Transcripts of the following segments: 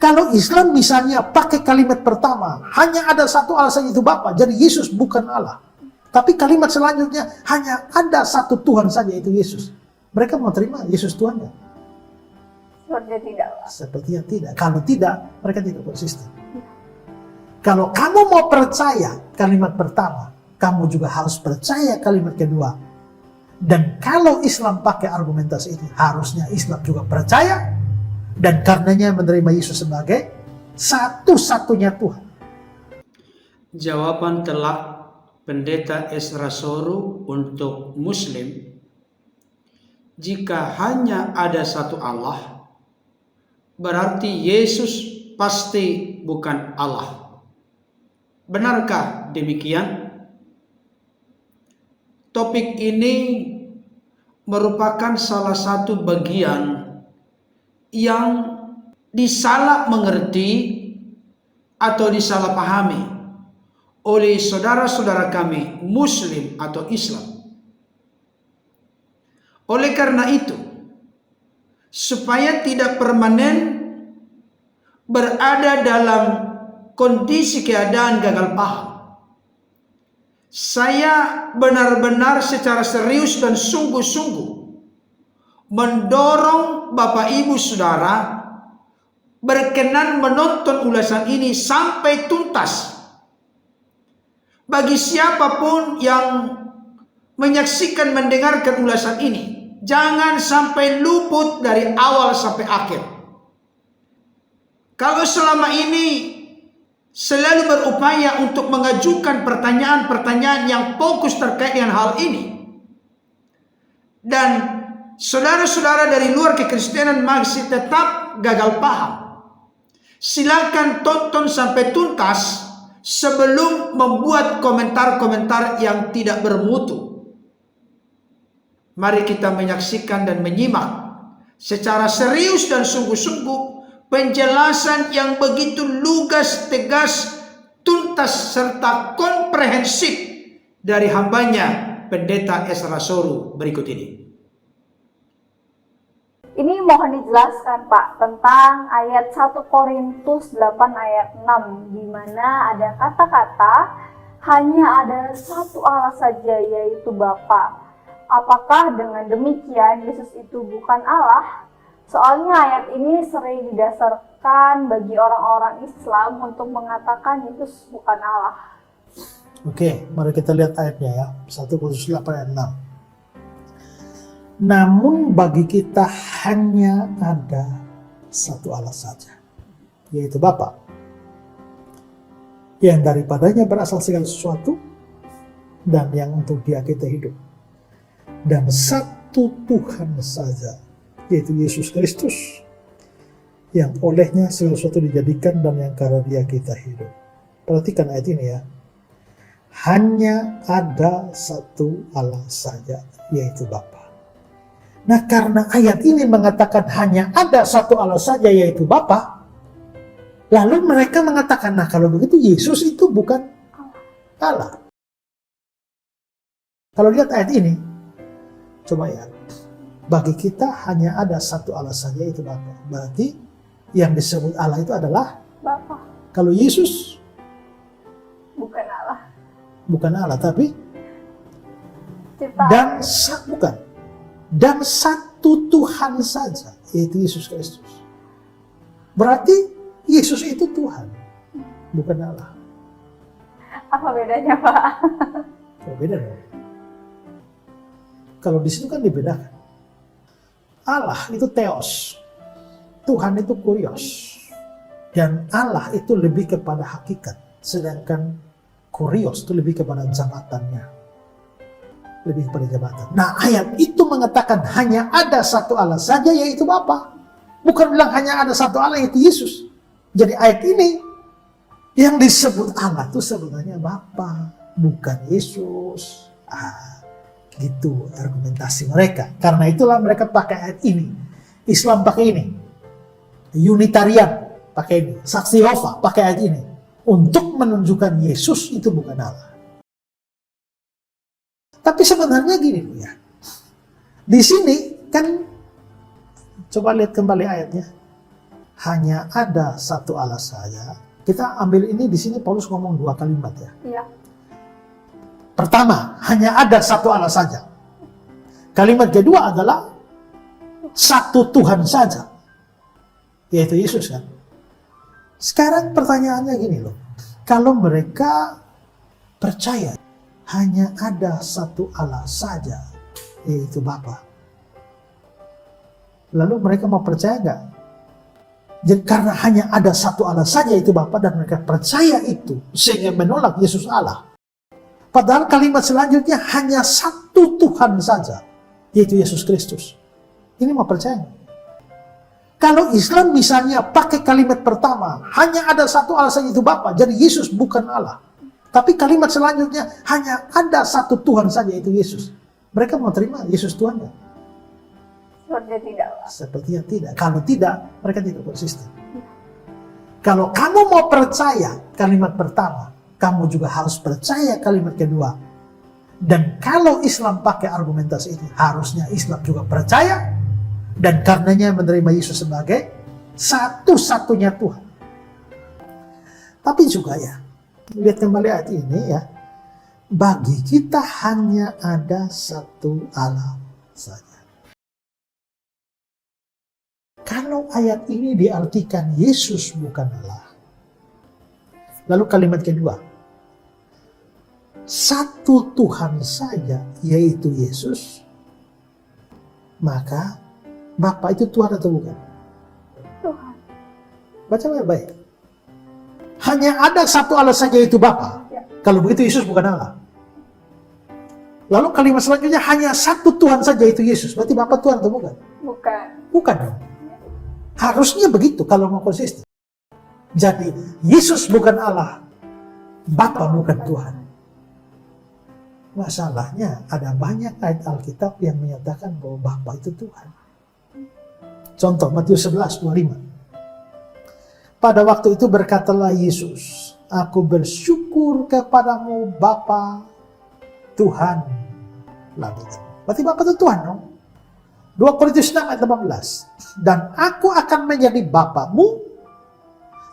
Kalau Islam misalnya pakai kalimat pertama, hanya ada satu alasan itu Bapa, jadi Yesus bukan Allah. Tapi kalimat selanjutnya, hanya ada satu Tuhan saja, itu Yesus. Mereka mau terima Yesus Tuhannya? Sepertinya tidak. Sepertinya tidak. Kalau tidak, mereka tidak konsisten. Kalau kamu mau percaya kalimat pertama, kamu juga harus percaya kalimat kedua. Dan kalau Islam pakai argumentasi ini, harusnya Islam juga percaya dan karenanya menerima Yesus sebagai satu-satunya Tuhan. Jawaban telak Pendeta Ezra Soru untuk Muslim, jika hanya ada satu Allah, berarti Yesus pasti bukan Allah. Benarkah demikian? Topik ini merupakan salah satu bagian yang disalah mengerti atau disalahpahami oleh saudara-saudara kami Muslim atau Islam. Oleh karena itu, supaya tidak permanen berada dalam kondisi keadaan gagal paham, saya benar-benar secara serius dan sungguh-sungguh mendorong Bapak Ibu Saudara berkenan menonton ulasan ini sampai tuntas. Bagi siapapun yang menyaksikan mendengarkan ulasan ini, jangan sampai luput dari awal sampai akhir. Kalau selama ini selalu berupaya untuk mengajukan pertanyaan-pertanyaan yang fokus terkait dengan hal ini, dan saudara-saudara dari luar kekristenan masih tetap gagal paham, silakan tonton sampai tuntas sebelum membuat komentar-komentar yang tidak bermutu. Mari kita menyaksikan dan menyimak secara serius dan sungguh-sungguh penjelasan yang begitu lugas, tegas, tuntas, serta komprehensif dari hambanya Pendeta Ezra Soru berikut ini. Ini mohon dijelaskan Pak tentang ayat 1 Korintus 8 ayat 6, di mana ada kata-kata hanya ada satu Allah saja, yaitu Bapa. Apakah dengan demikian Yesus itu bukan Allah? Soalnya ayat ini sering didasarkan bagi orang-orang Islam untuk mengatakan Yesus bukan Allah. Oke, mari kita lihat ayatnya ya. 1 Korintus 8 ayat 6. Namun bagi kita hanya ada satu Allah saja, yaitu Bapa, yang daripadanya berasal segala sesuatu dan yang untuk Dia kita hidup. Dan satu Tuhan saja, yaitu Yesus Kristus, yang olehnya segala sesuatu dijadikan dan yang karena Dia kita hidup. Perhatikan ayat ini ya. Hanya ada satu Allah saja, yaitu Bapa. Nah, karena ayat ini mengatakan hanya ada satu Allah saja, yaitu Bapa, lalu mereka mengatakan, nah kalau begitu Yesus itu bukan Allah. Kalau lihat ayat ini, coba ya, bagi kita hanya ada satu Allah saja, yaitu Bapa. Berarti yang disebut Allah itu adalah Bapa. Kalau Yesus Bukan Allah. bukan Allah, tapi Ciptaan. dan satu Tuhan saja, yaitu Yesus Kristus. Berarti Yesus itu Tuhan, bukan Allah. Apa bedanya Pak? Oh, beda dong. Kalau di situ kan dibedakan. Allah itu theos, Tuhan itu kurios, dan Allah itu lebih kepada hakikat, sedangkan kurios itu lebih kepada jabatannya. Lebih kepada jabatan. Nah, ayat itu mengatakan hanya ada satu Allah saja, yaitu Bapa. Bukan bilang hanya ada satu Allah, yaitu Yesus. Jadi ayat ini yang disebut Allah itu sebenarnya Bapa, bukan Yesus. Gitu argumentasi mereka. Karena itulah mereka pakai ayat ini. Islam pakai ini. Unitarian pakai ini. Saksi Yehova pakai ayat ini. Untuk menunjukkan Yesus itu bukan Allah. Tapi sebenarnya gini ya, di sini kan coba lihat kembali ayatnya. hanya ada satu Allah saja. Kita ambil ini di sini Paulus ngomong dua kalimat ya. Iya. Pertama, hanya ada satu Allah saja. Kalimat kedua adalah satu Tuhan saja, yaitu Yesus kan. Sekarang pertanyaannya gini loh, kalau mereka percaya hanya ada satu Allah saja, yaitu Bapa, lalu mereka mau percaya nggak? Jadi karena hanya ada satu Allah saja yaitu Bapa dan mereka percaya itu sehingga menolak Yesus Allah. Padahal kalimat selanjutnya hanya satu Tuhan saja yaitu Yesus Kristus. Ini mau percaya nggak? Kalau Islam misalnya pakai kalimat pertama hanya ada satu Allah saja yaitu Bapa, jadi Yesus bukan Allah. Tapi kalimat selanjutnya hanya ada satu Tuhan saja yaitu Yesus. Mereka mau terima Yesus Tuhan nggak? Sepertinya tidak. Sepertinya tidak. Kalau tidak, mereka tidak konsisten. Kalau kamu mau percaya kalimat pertama, kamu juga harus percaya kalimat kedua. Dan kalau Islam pakai argumentasi ini, harusnya Islam juga percaya dan karenanya menerima Yesus sebagai satu-satunya Tuhan. Tapi juga ya, lihat kembali ayat ini ya, bagi kita hanya ada satu Allah saja. Kalau ayat ini diartikan Yesus bukan Allah, lalu kalimat kedua, satu Tuhan saja yaitu Yesus, maka Bapa itu Tuhan atau bukan? Tuhan. Baca baik-baik. Hanya ada satu Allah saja yaitu Bapa. Ya. Kalau begitu Yesus bukan Allah. Lalu kalimat selanjutnya hanya satu Tuhan saja yaitu Yesus. Berarti Bapa Tuhan atau bukan? Bukan. Bukan dong. Harusnya begitu kalau mau konsisten. Jadi Yesus bukan Allah, Bapa bukan Tuhan. Masalahnya ada banyak ayat Alkitab yang menyatakan bahwa Bapa itu Tuhan. Contoh Matius 11:25. Pada waktu itu berkatalah Yesus, aku bersyukur kepadamu Bapa Tuhan langit. Berarti Bapa itu Tuhan dong. 2 Korintus 6 ayat 18. Dan aku akan menjadi bapamu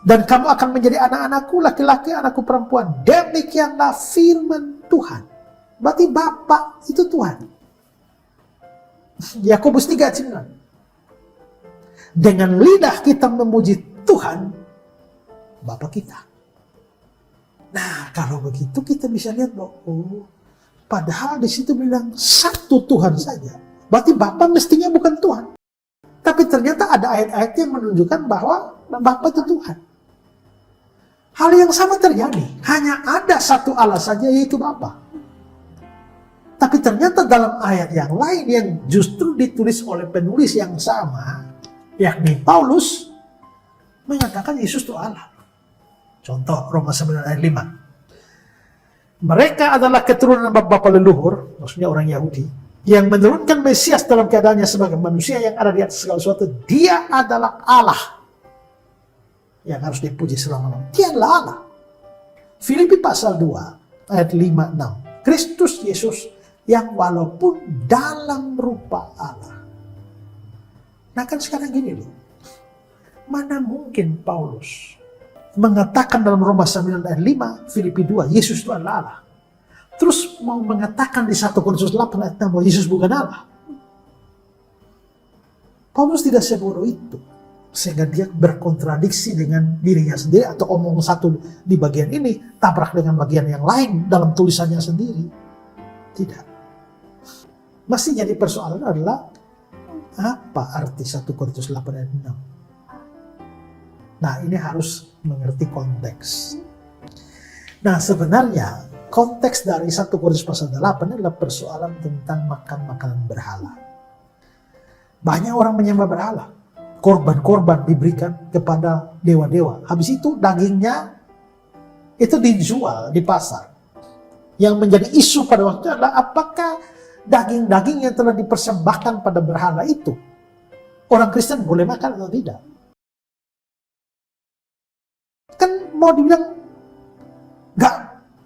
dan kamu akan menjadi anak-anakku laki-laki, anakku perempuan. Demikianlah firman Tuhan. Berarti Bapa itu Tuhan. Yakobus 3 ayat 9. Dengan lidah kita memuji Tuhan Bapa kita. Nah, kalau begitu kita bisa lihat bahwa padahal di situ bilang satu Tuhan saja. Berarti Bapa mestinya bukan Tuhan. Tapi ternyata ada ayat-ayat yang menunjukkan bahwa Bapa itu Tuhan. Hal yang sama terjadi. Hanya ada satu Allah saja yaitu Bapa. Tapi ternyata dalam ayat yang lain yang justru ditulis oleh penulis yang sama, yakni Paulus, mengatakan Yesus itu Allah. Contoh Roma 9 ayat 5. Mereka adalah keturunan bapa leluhur, maksudnya orang Yahudi, yang menurunkan Mesias dalam keadaannya sebagai manusia yang ada di atas segala sesuatu. Dia adalah Allah yang harus dipuji selama-lamanya. Dia adalah Allah. Filipi pasal 2 ayat 5-6. Kristus Yesus yang walaupun dalam rupa Allah. Nah kan sekarang gini loh. Mana mungkin Paulus mengatakan dalam Roma 9 ayat 5, Filipi 2, Yesus itu adalah Allah. Terus mau mengatakan di 1 Korintus 8 ayat 6 bahwa Yesus bukan Allah. Paulus tidak sebodoh itu. Sehingga dia berkontradiksi dengan dirinya sendiri atau omong satu di bagian ini, tabrak dengan bagian yang lain dalam tulisannya sendiri. Tidak. Masih jadi persoalan adalah apa arti 1 Korintus 8 ayat 6? Nah ini harus mengerti konteks. Nah sebenarnya konteks dari 1 Korintus pasal 8 adalah persoalan tentang makan makanan berhala. Banyak orang menyembah berhala. Korban-korban diberikan kepada dewa-dewa. Habis itu dagingnya itu dijual di pasar. Yang menjadi isu pada waktu itu adalah apakah daging-daging yang telah dipersembahkan pada berhala itu orang Kristen boleh makan atau tidak? Kan mau dibilang nggak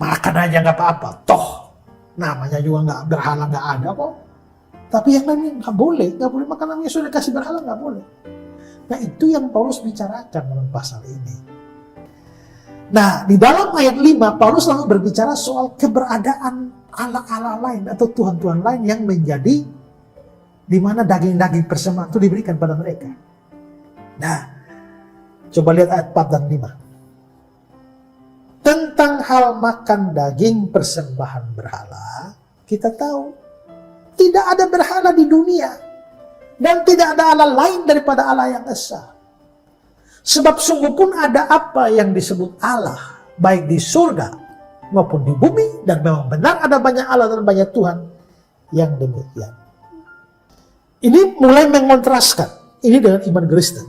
makan aja nggak apa-apa, toh namanya juga nggak berhala nggak ada kok. Tapi yang lainnya nggak boleh makan namanya sudah kasih berhala nggak boleh. Nah, itu yang Paulus bicarakan dalam pasal ini. Nah, di dalam ayat 5, Paulus lalu berbicara soal keberadaan Allah-Allah lain atau Tuhan-Tuhan lain yang menjadi di mana daging-daging persembahan itu diberikan pada mereka. Nah, coba lihat ayat 4 dan 5. Tentang hal makan daging persembahan berhala, kita tahu tidak ada berhala di dunia dan tidak ada Allah lain daripada Allah yang esa. Sebab sungguh pun ada apa yang disebut Allah, baik di surga maupun di bumi, dan memang benar ada banyak Allah dan banyak Tuhan yang demikian. Ini mulai mengontraskan ini dengan iman Kristen.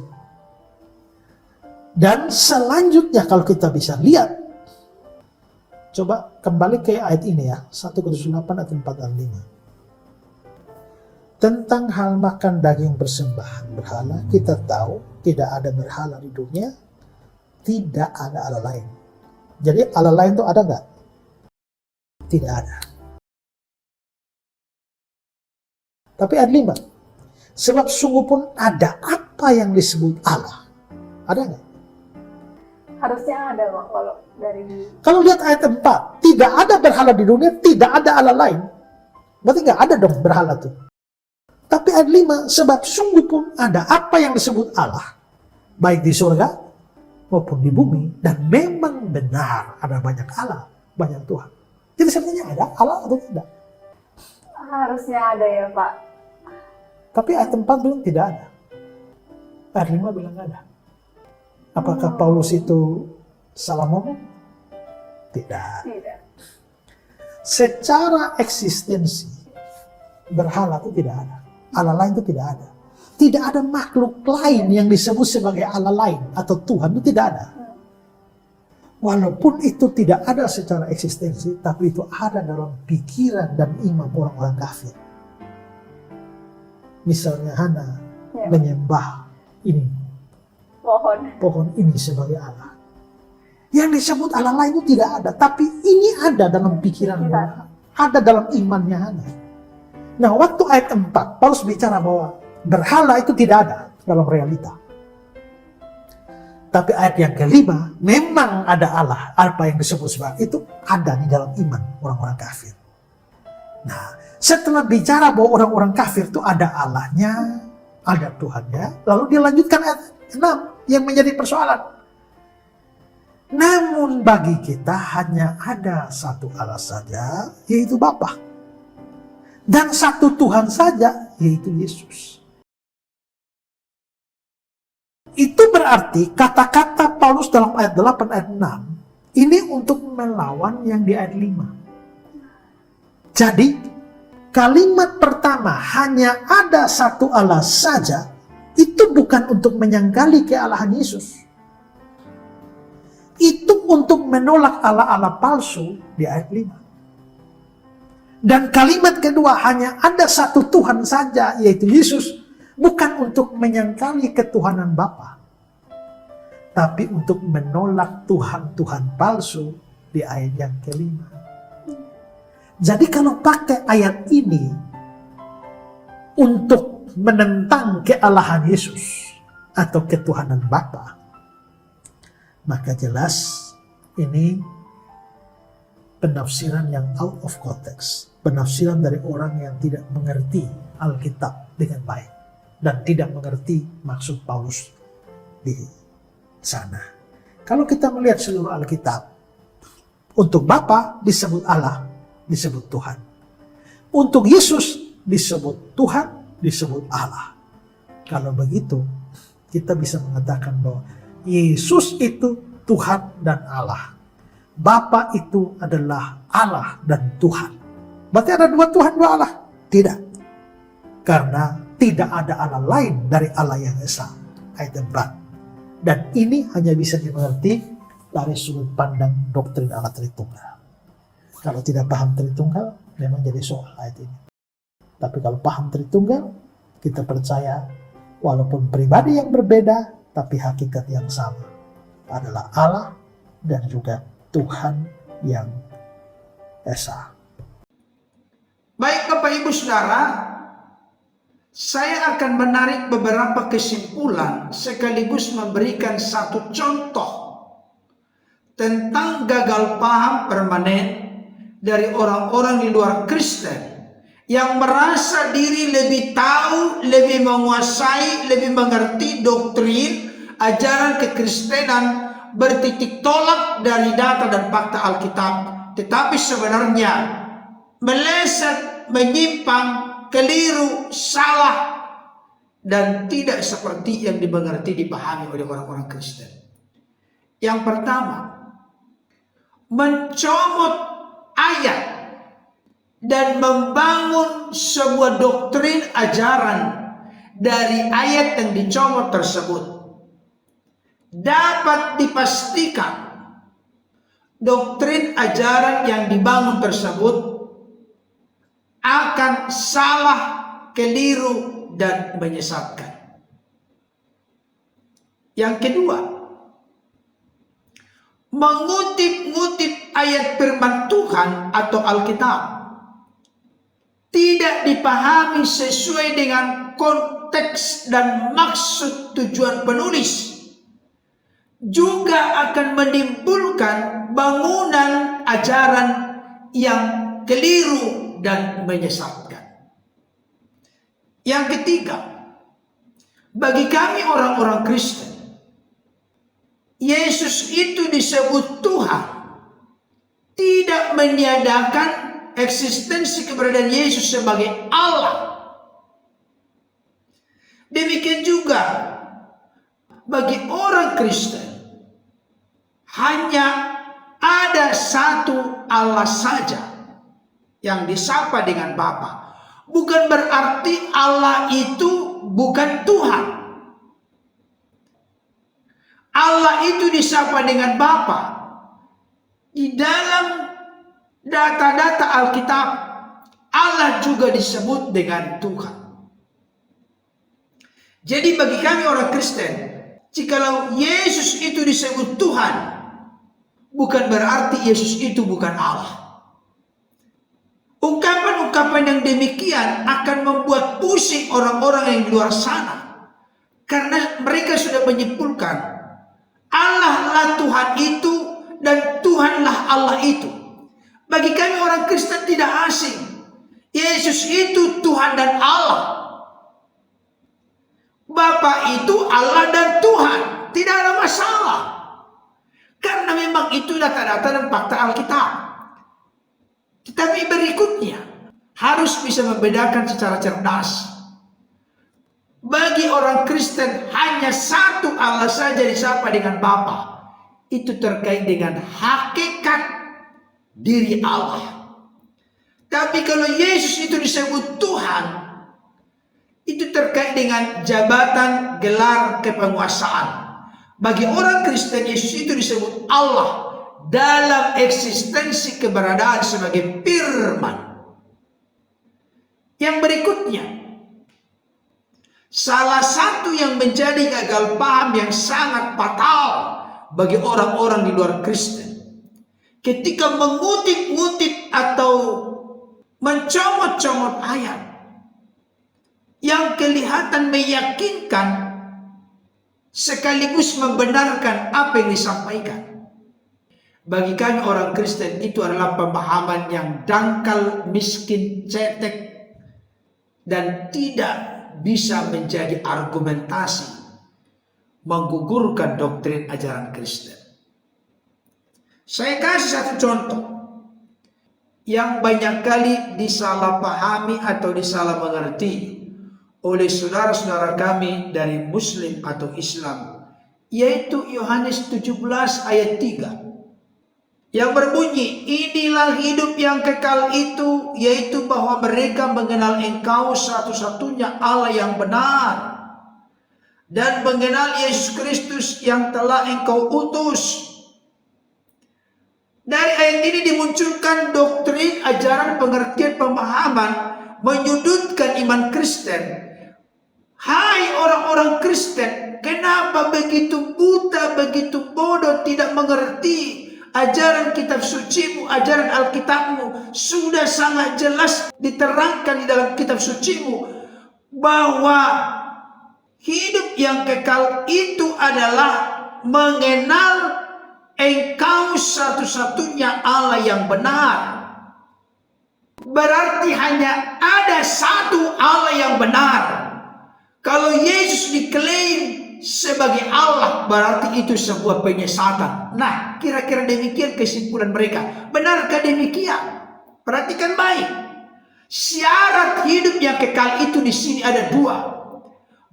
Dan selanjutnya kalau kita bisa lihat, coba kembali ke ayat ini ya, 1 Korintus 8 ayat 4 dan 5. Tentang hal makan daging persembahan berhala, kita tahu tidak ada berhala di dunia, tidak ada Allah lain. Jadi Allah lain itu ada nggak? Tidak ada. Tapi ayat 5, sebab sungguh pun ada apa yang disebut Allah. Ada nggak? Harusnya ada Pak, kalau dari... Kalau lihat ayat 4, tidak ada berhala di dunia, tidak ada Allah lain. Berarti nggak ada dong berhala tuh. Tapi ayat 5, sebab sungguh pun ada apa yang disebut Allah, baik di surga maupun di bumi, dan memang benar ada banyak Allah, banyak Tuhan. Jadi sebenarnya ada Allah atau tidak? Harusnya ada ya Pak. Tapi ayat 4 bilang tidak ada. Ayat 5 bilang ada. Apakah Paulus itu salah ngomong? Tidak. Tidak. Secara eksistensi, berhala itu tidak ada. Allah lain itu tidak ada. Tidak ada makhluk lain yang disebut sebagai Allah lain atau Tuhan, itu tidak ada. Walaupun itu tidak ada secara eksistensi, tapi itu ada dalam pikiran dan iman orang-orang kafir. Misalnya Hana menyembah ini, pohon ini sebagai Allah. Yang disebut Allah lain itu tidak ada, tapi ini ada dalam pikiran mereka, ada dalam imannya Hana. Nah, waktu ayat 4, Paulus bicara bahwa berhala itu tidak ada dalam realita. Tapi ayat yang kelima, memang ada Allah, apa yang disebut sebagai itu ada di dalam iman orang-orang kafir. Nah, setelah bicara bahwa orang-orang kafir itu ada Allahnya, ada Tuhannya, lalu dia lanjutkan ayat 6 yang menjadi persoalan. Namun bagi kita hanya ada satu Allah saja, yaitu Bapa. Dan satu Tuhan saja, yaitu Yesus. Itu berarti kata-kata Paulus dalam ayat 8, ayat 6, ini untuk melawan yang di ayat 5. Jadi, kalimat pertama hanya ada satu Allah saja, itu bukan untuk menyangkali kealahan Yesus. Itu untuk menolak Allah-Allah palsu di ayat 5. Dan kalimat kedua hanya ada satu Tuhan saja, yaitu Yesus, bukan untuk menyangkali ketuhanan Bapa, tapi untuk menolak Tuhan-Tuhan palsu di ayat yang kelima. Jadi kalau pakai ayat ini untuk menentang kealahan Yesus atau ketuhanan Bapa, maka jelas ini penafsiran yang out of context. Penafsiran dari orang yang tidak mengerti Alkitab dengan baik dan tidak mengerti maksud Paulus di sana. Kalau kita melihat seluruh Alkitab, untuk Bapa disebut Allah, disebut Tuhan. Untuk Yesus disebut Tuhan, disebut Allah. Kalau begitu, kita bisa mengatakan bahwa Yesus itu Tuhan dan Allah. Bapa itu adalah Allah dan Tuhan. Berarti ada dua Tuhan, dua Allah? Tidak. Karena tidak ada Allah lain dari Allah yang Esa. Ayat 4. Dan ini hanya bisa dimengerti dari sudut pandang doktrin Allah Tritunggal. Kalau tidak paham Tritunggal, memang jadi soal ayat ini. Tapi kalau paham Tritunggal, kita percaya walaupun pribadi yang berbeda, tapi hakikat yang sama. Adalah Allah dan juga Tuhan yang Esa. Baik Bapak Ibu Saudara, Saya akan menarik beberapa kesimpulan sekaligus memberikan satu contoh tentang gagal paham permanen dari orang-orang di luar Kristen yang merasa diri lebih tahu, lebih menguasai, lebih mengerti doktrin, ajaran kekristenan bertitik tolak dari data dan fakta Alkitab, tetapi sebenarnya meleset, menyimpang, keliru, salah, dan tidak seperti yang dimengerti, dipahami oleh orang-orang Kristen. Yang pertama, mencomot ayat dan membangun sebuah doktrin ajaran dari ayat yang dicomot tersebut. Dapat dipastikan doktrin ajaran yang dibangun tersebut akan salah, keliru, dan menyesatkan. Yang kedua, mengutip-ngutip ayat firman Tuhan atau Alkitab tidak dipahami sesuai dengan konteks dan maksud tujuan penulis, juga akan menimbulkan bangunan ajaran yang keliru dan menyesatkan. Yang ketiga, bagi kami orang-orang Kristen, Yesus itu disebut Tuhan, tidak meniadakan eksistensi keberadaan Yesus sebagai Allah. Demikian juga bagi orang Kristen, hanya ada satu Allah saja yang disapa dengan Bapa. Bukan berarti Allah itu bukan Tuhan. Allah itu disapa dengan Bapa. Di dalam data-data Alkitab, Allah juga disebut dengan Tuhan. Jadi bagi kami orang Kristen, jikalau Yesus itu disebut Tuhan, bukan berarti Yesus itu bukan Allah. Ungkapan-ungkapan yang demikian akan membuat pusing orang-orang yang di luar sana, karena mereka sudah menyimpulkan Allah lah Tuhan itu dan Tuhanlah Allah itu. Bagi kami orang Kristen tidak asing, Yesus itu Tuhan dan Allah. Bapa itu Allah dan Tuhan, tidak ada masalah, karena memang itu data-data dan fakta Alkitab. Tetapi berikutnya harus bisa membedakan secara cerdas. Bagi orang Kristen hanya satu Allah saja disapa dengan Bapa. Itu terkait dengan hakikat diri Allah. Tapi kalau Yesus itu disebut Tuhan, itu terkait dengan jabatan, gelar, kepenguasaan. Bagi orang Kristen, Yesus itu disebut Allah dalam eksistensi keberadaan sebagai firman. Yang berikutnya, salah satu yang menjadi gagal paham yang sangat fatal bagi orang-orang di luar Kristen, ketika mengutip-ngutip atau mencomot-comot ayat yang kelihatan meyakinkan sekaligus membenarkan apa yang disampaikan. Bagi kami orang Kristen itu adalah pemahaman yang dangkal, miskin, cetek, dan tidak bisa menjadi argumentasi menggugurkan doktrin ajaran Kristen. Saya kasih satu contoh yang banyak kali disalahpahami atau disalah mengerti oleh saudara-saudara kami dari Muslim atau Islam, yaitu Yohanes 17 ayat 3. Yang berbunyi, inilah hidup yang kekal itu, yaitu bahwa mereka mengenal Engkau satu-satunya Allah yang benar, dan mengenal Yesus Kristus yang telah Engkau utus. Dari ayat ini dimunculkan doktrin, ajaran, pengertian, pemahaman, menyudutkan iman Kristen. Hai orang-orang Kristen, kenapa begitu buta, begitu bodoh, tidak mengerti ajaran kitab sucimu, ajaran Alkitabmu? Sudah sangat jelas diterangkan di dalam kitab sucimu bahwa hidup yang kekal itu adalah mengenal Engkau satu-satunya Allah yang benar. Berarti hanya ada satu Allah yang benar. Kalau Yesus diklaim sebagai Allah, berarti itu sebuah penyesatan. Nah, kira-kira demikian kesimpulan mereka. Benarkah demikian? Perhatikan baik. Syarat hidup yang kekal itu di sini ada dua.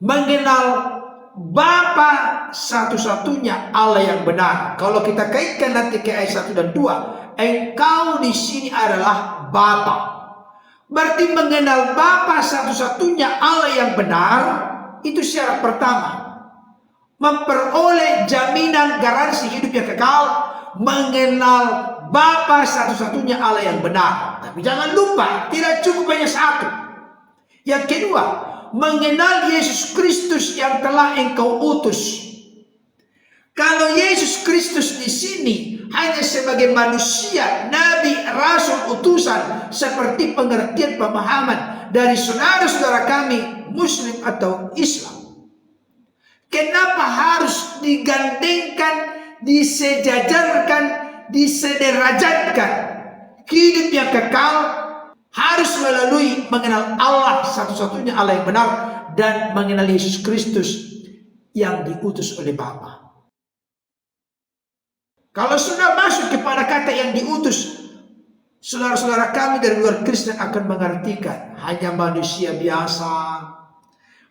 Mengenal Bapa satu-satunya Allah yang benar. Kalau kita kaitkan nanti ke ayat 1 dan 2, Engkau di sini adalah Bapa. Berarti mengenal Bapa satu-satunya Allah yang benar, itu syarat pertama. Memperoleh jaminan garansi hidup yang kekal, mengenal Bapa satu-satunya Allah yang benar. Tapi jangan lupa, tidak cukup hanya satu. Yang kedua, mengenal Yesus Kristus yang telah Engkau utus. Kalau Yesus Kristus di sini hanya sebagai manusia, nabi, rasul, utusan, seperti pengertian pemahaman dari saudara-saudara kami Muslim atau Islam, kenapa harus digandengkan, disejajarkan, disederajatkan? Hidup yang kekal harus melalui mengenal Allah satu-satunya Allah yang benar dan mengenal Yesus Kristus yang diutus oleh Bapa. Kalau sudah masuk kepada kata yang diutus, saudara-saudara kami dari luar Kristen akan mengartikan hanya manusia biasa,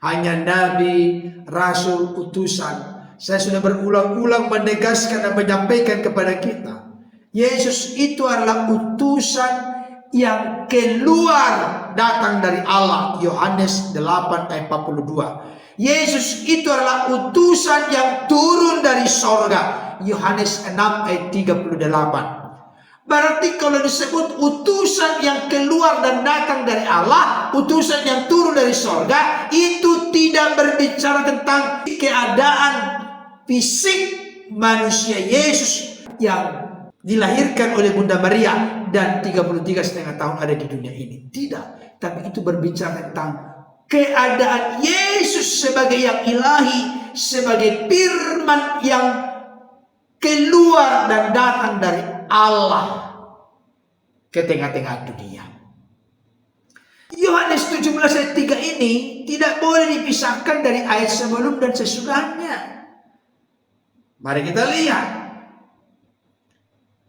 hanya nabi, rasul, utusan. Saya sudah berulang-ulang menegaskan dan menyampaikan kepada kita, Yesus itu adalah utusan yang keluar datang dari Allah. Yohanes 8 ayat 42. Yesus itu adalah utusan yang turun dari sorga. Yohanes 6 ayat 38. Berarti kalau disebut utusan yang keluar dan datang dari Allah, utusan yang turun dari sorga, itu tidak berbicara tentang keadaan fisik manusia Yesus yang dilahirkan oleh Bunda Maria dan 33,5 tahun ada di dunia ini. Tidak. Tapi itu berbicara tentang keadaan Yesus sebagai yang ilahi, sebagai firman yang keluar dan datang dari Allah ke tengah-tengah dunia. Yohanes 17 ayat 3 ini tidak boleh dipisahkan dari ayat sebelum dan sesudahnya. Mari kita lihat.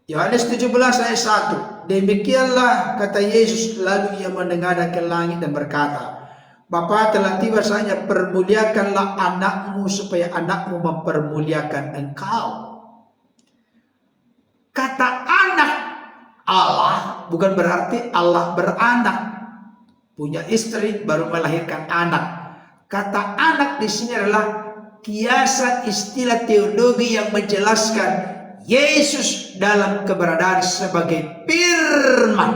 Yohanes 17 ayat 1. Demikianlah kata Yesus, lalu ia menengadah ke langit dan berkata, Bapa, telah tiba saatnya, permuliakanlah anakmu supaya anakmu mempermuliakan engkau. Kata anak Allah bukan berarti Allah beranak, punya istri baru melahirkan anak. Kata anak di sini adalah kiasan istilah teologi yang menjelaskan Yesus dalam keberadaan sebagai firman.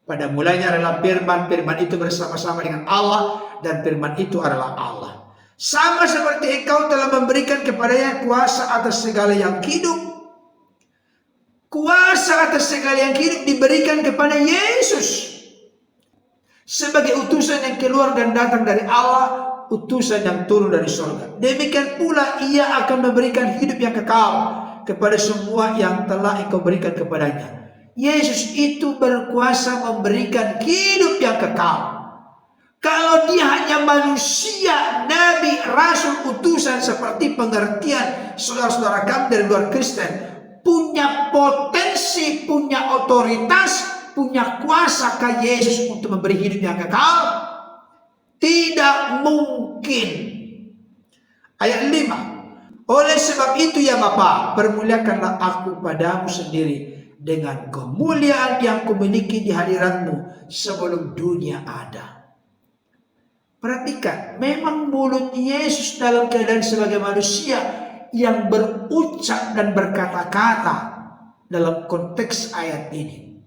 Pada mulanya adalah firman, firman itu bersama-sama dengan Allah, dan firman itu adalah Allah. Sama seperti engkau telah memberikan kepadanya kuasa atas segala yang hidup. Kuasa atas segala yang hidup diberikan kepada Yesus sebagai utusan yang keluar dan datang dari Allah, utusan yang turun dari surga. Demikian pula ia akan memberikan hidup yang kekal kepada semua yang telah engkau berikan kepadanya. Yesus itu berkuasa memberikan hidup yang kekal. Kalau dia hanya manusia, nabi, rasul, utusan seperti pengertian saudara-saudara kami dari luar Kristen, punya potensi, punya otoritas, punya kuasa kah Yesus untuk memberi hidup yang kekal? Tidak mungkin. Ayat 5. Oleh sebab itu ya Bapa, permuliakanlah aku padamu sendiri dengan kemuliaan yang kumiliki di hadiratmu sebelum dunia ada. Perhatikan, memang mulut Yesus dalam keadaan sebagai manusia yang berucap dan berkata-kata dalam konteks ayat ini.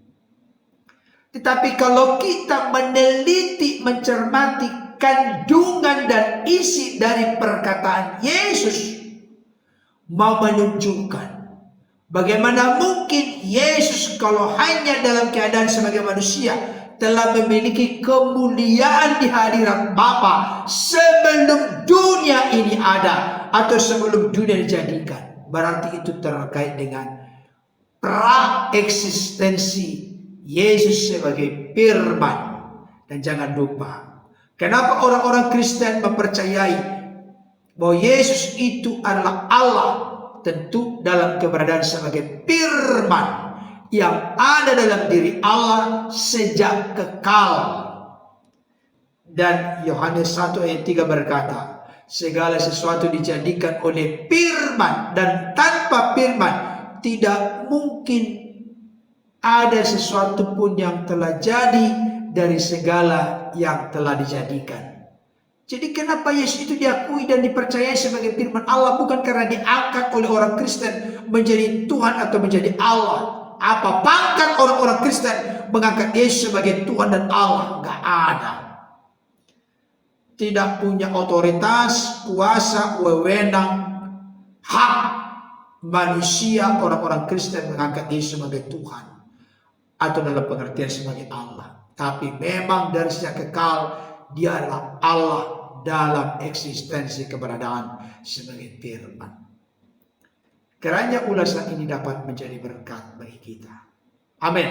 Tetapi kalau kita meneliti, mencermati kandungan dan isi dari perkataan Yesus, mau menunjukkan bagaimana mungkin Yesus kalau hanya dalam keadaan sebagai manusia telah memiliki kemuliaan di hadirat Bapa sebelum dunia ini ada atau sebelum dunia dijadikan. Berarti itu terkait dengan pra-eksistensi Yesus sebagai firman. Dan jangan lupa, kenapa orang-orang Kristen mempercayai bahwa Yesus itu adalah Allah? Tentu dalam keberadaan sebagai firman yang ada dalam diri Allah sejak kekal. Dan Yohanes 1 ayat 3 berkata, segala sesuatu dijadikan oleh firman, dan tanpa firman tidak mungkin ada sesuatu pun yang telah jadi dari segala yang telah dijadikan. Jadi kenapa Yesus itu diakui dan dipercayai sebagai firman Allah? Bukan karena diangkat oleh orang Kristen menjadi Tuhan atau menjadi Allah. Apa pangkat orang-orang Kristen mengangkat Yesus sebagai Tuhan dan Allah? Gak ada. Tidak punya otoritas, kuasa, wewenang, hak manusia orang-orang Kristen mengangkat Yesus sebagai Tuhan atau dalam pengertian sebagai Allah. Tapi memang dari sejak kekal Dia adalah Allah dalam eksistensi keberadaan sebagai firman. Kiranya ulasan ini dapat menjadi berkat bagi kita. Amin.